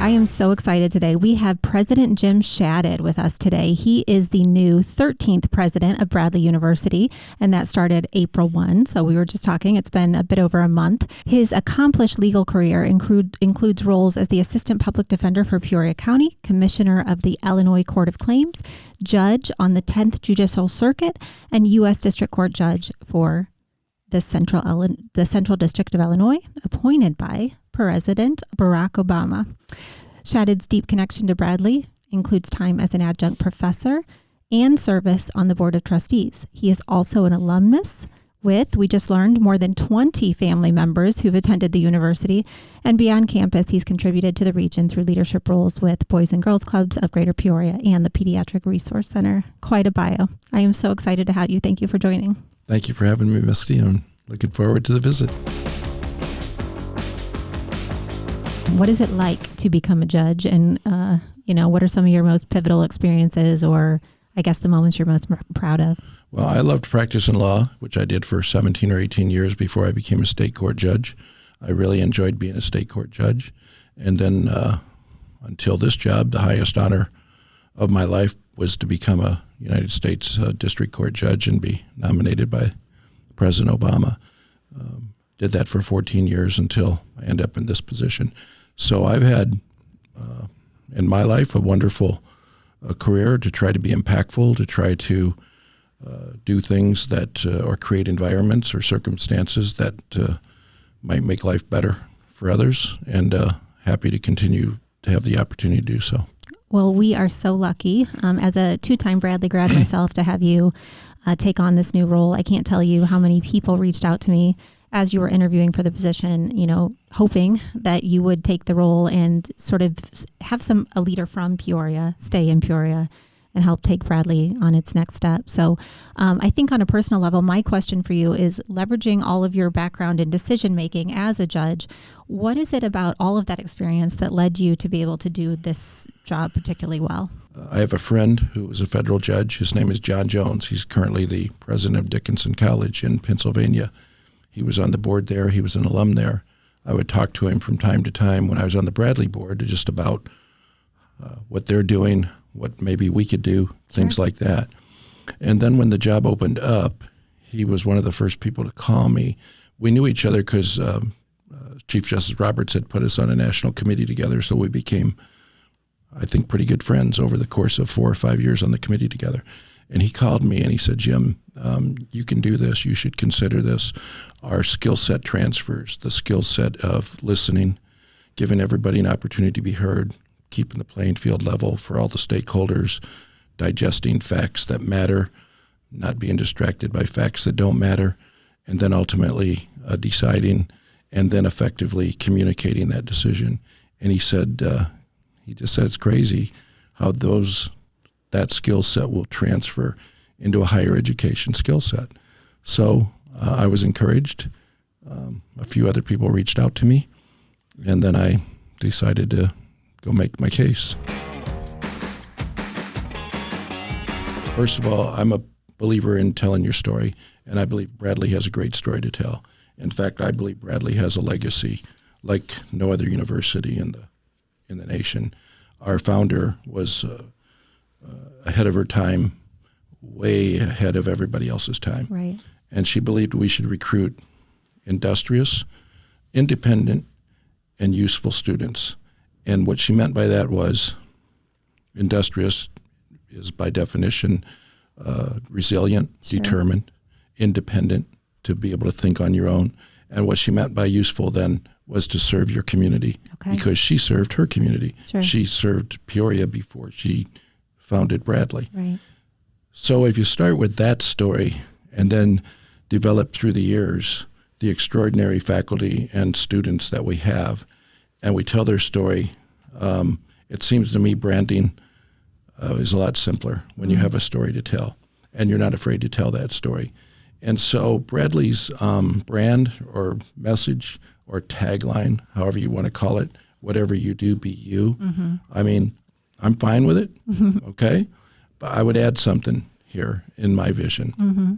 I am so excited today. We have President Jim Shadid with us today. He is the new 13th president of Bradley University, and that started April 1. So we were just talking. It's been a bit over a month. His accomplished legal career includes roles as the Assistant Public Defender for Peoria County, Commissioner of the Illinois Court of Claims, Judge on the 10th Judicial Circuit, and U.S. District Court Judge for the Central District of Illinois, appointed by President Barack Obama. Shadid's deep connection to Bradley includes time as an adjunct professor and service on the Board of Trustees. He is also an alumnus with, we just learned, more than 20 family members who've attended the university. And beyond campus, he's contributed to the region through leadership roles with Boys and Girls Clubs of Greater Peoria and the Pediatric Resource Center. Quite a bio. I am so excited to have you. Thank you for joining. Thank you for having me, Misty. I'm looking forward to the visit. What is it like to become a judge? And, what are some of your most pivotal experiences, or I guess the moments you're most proud of? Well, I loved practicing law, which I did for 17 or 18 years before I became a state court judge. I really enjoyed being a state court judge. And then until this job, the highest honor of my life was to become a United States District Court judge and be nominated by President Obama. Did that for 14 years until I ended up in this position. So I've had, in my life, a wonderful career to try to be impactful, to try to do things that, or create environments or circumstances that might make life better for others, and happy to continue to have the opportunity to do so. Well, we are so lucky, as a two-time Bradley grad myself, to have you take on this new role. I can't tell you how many people reached out to me as you were interviewing for the position, hoping that you would take the role and sort of have a leader from Peoria stay in Peoria and help take Bradley on its next step. So I think on a personal level, my question for you is, leveraging all of your background in decision-making as a judge, what is it about all of that experience that led you to be able to do this job particularly well? I have a friend who is a federal judge. His name is John Jones. He's currently the president of Dickinson College in Pennsylvania. He was on the board there. He was an alum there. I would talk to him from time to time when I was on the Bradley board just about what they're doing, what maybe we could do, things like that. And then when the job opened up, he was one of the first people to call me. We knew each other because Chief Justice Roberts had put us on a national committee together, so we became, I think, pretty good friends over the course of 4 or 5 years on the committee together. And he called me and he said, Jim, you can do this. You should consider this. Our skill set transfers, the skill set of listening, giving everybody an opportunity to be heard, keeping the playing field level for all the stakeholders, digesting facts that matter, not being distracted by facts that don't matter, and then ultimately deciding and then effectively communicating that decision. And he said, he just said it's crazy how that skill set will transfer into a higher education skill set. So I was encouraged. A few other people reached out to me, and then I decided to go make my case. First of all, I'm a believer in telling your story, and I believe Bradley has a great story to tell. In fact, I believe Bradley has a legacy like no other university in the nation. Our founder was ahead of her time, way ahead of everybody else's time. Right. And she believed we should recruit industrious, independent, and useful students. And what she meant by that was industrious is by definition resilient, determined, independent, to be able to think on your own. And what she meant by useful then was to serve your community, because she served her community. Sure. She served Peoria before she founded Bradley. Right. So if you start with that story and then develop through the years the extraordinary faculty and students that we have, and we tell their story, it seems to me branding is a lot simpler when you have a story to tell and you're not afraid to tell that story. And so Bradley's brand or message or tagline, however you want to call it, whatever you do, be you. Mm-hmm. I mean, I'm fine with it, okay? But I would add something here in my vision. Mm-hmm.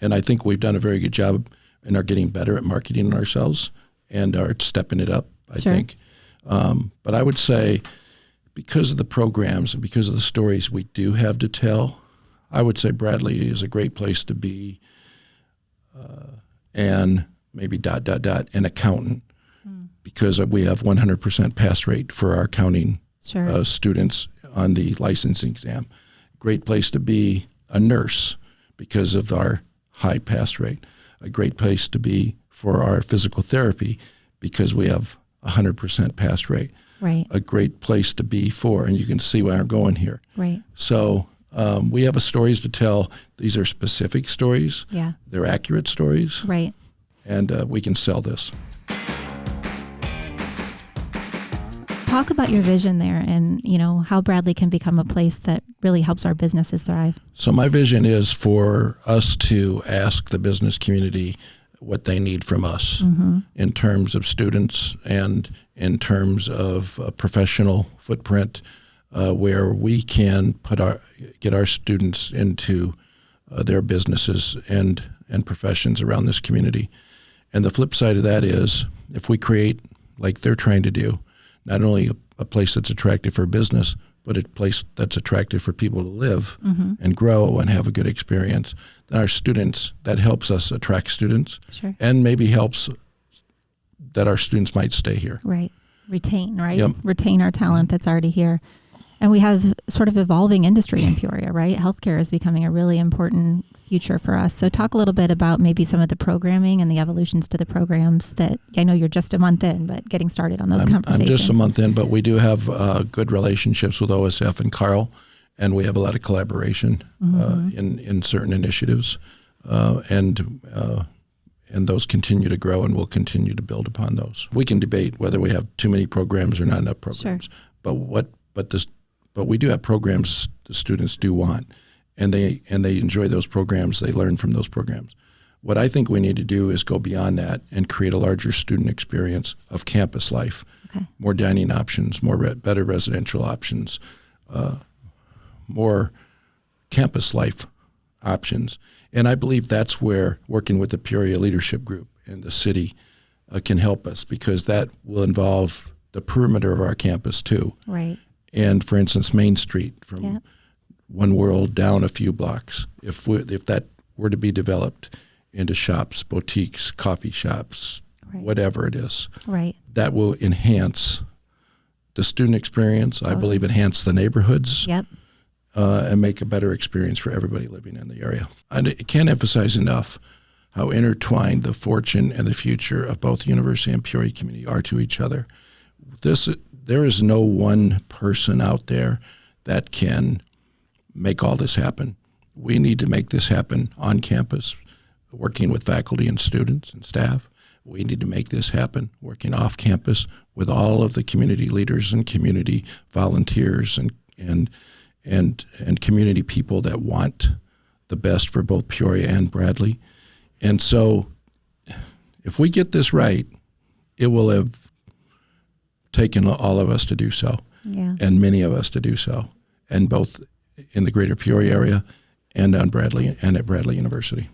And I think we've done a very good job and are getting better at marketing ourselves and are stepping it up, I think. But I would say because of the programs and because of the stories we do have to tell, I would say Bradley is a great place to be, and maybe ... an accountant, because we have 100% pass rate for our accounting students on the licensing exam. Great place to be a nurse because of our high pass rate. A great place to be for our physical therapy because we have 100% pass rate. Right. A great place to be for, and you can see where I'm going here. Right. So we have stories to tell. These are specific stories. Yeah. They're accurate stories. Right. And we can sell this. Talk about your vision there and, how Bradley can become a place that really helps our businesses thrive. So my vision is for us to ask the business community what they need from us in terms of students and in terms of a professional footprint, where we can get our students into their businesses and professions around this community. And the flip side of that is if we create, like they're trying to do, not only a place that's attractive for business, but a place that's attractive for people to live and grow and have a good experience, then our students, that helps us attract students and maybe helps that our students might stay here. Right. Retain, right? Yep. Retain our talent that's already here. And we have sort of evolving industry in Peoria, right? Healthcare is becoming a really important future for us. So talk a little bit about maybe some of the programming and the evolutions to the programs that I know you're just a month in, but getting started on those conversations. I'm just a month in, but we do have good relationships with OSF and Carl, and we have a lot of collaboration in certain initiatives, and those continue to grow, and we'll continue to build upon those. We can debate whether we have too many programs or not enough programs, but we do have programs the students do want, and they enjoy those programs. They learn from those programs. What I think we need to do is go beyond that and create a larger student experience of campus life, more dining options, better residential options, more campus life options. And I believe that's where working with the Peoria Leadership Group and the city can help us, because that will involve the perimeter of our campus too. Right. And for instance, Main Street from One World down a few blocks, if that were to be developed into shops, boutiques, coffee shops, whatever it is, that will enhance the student experience. I believe enhance the neighborhoods. And make a better experience for everybody living in the area. I can't emphasize enough how intertwined the fortune and the future of both the University and Peoria community are to each other. There is no one person out there that can make all this happen. We need to make this happen on campus, working with faculty and students and staff. We need to make this happen working off campus with all of the community leaders and community volunteers and community people that want the best for both Peoria and Bradley. And so if we get this right, it will have taken all of us to do so, and many of us to do so, and both in the greater Peoria area and on Bradley and at Bradley University.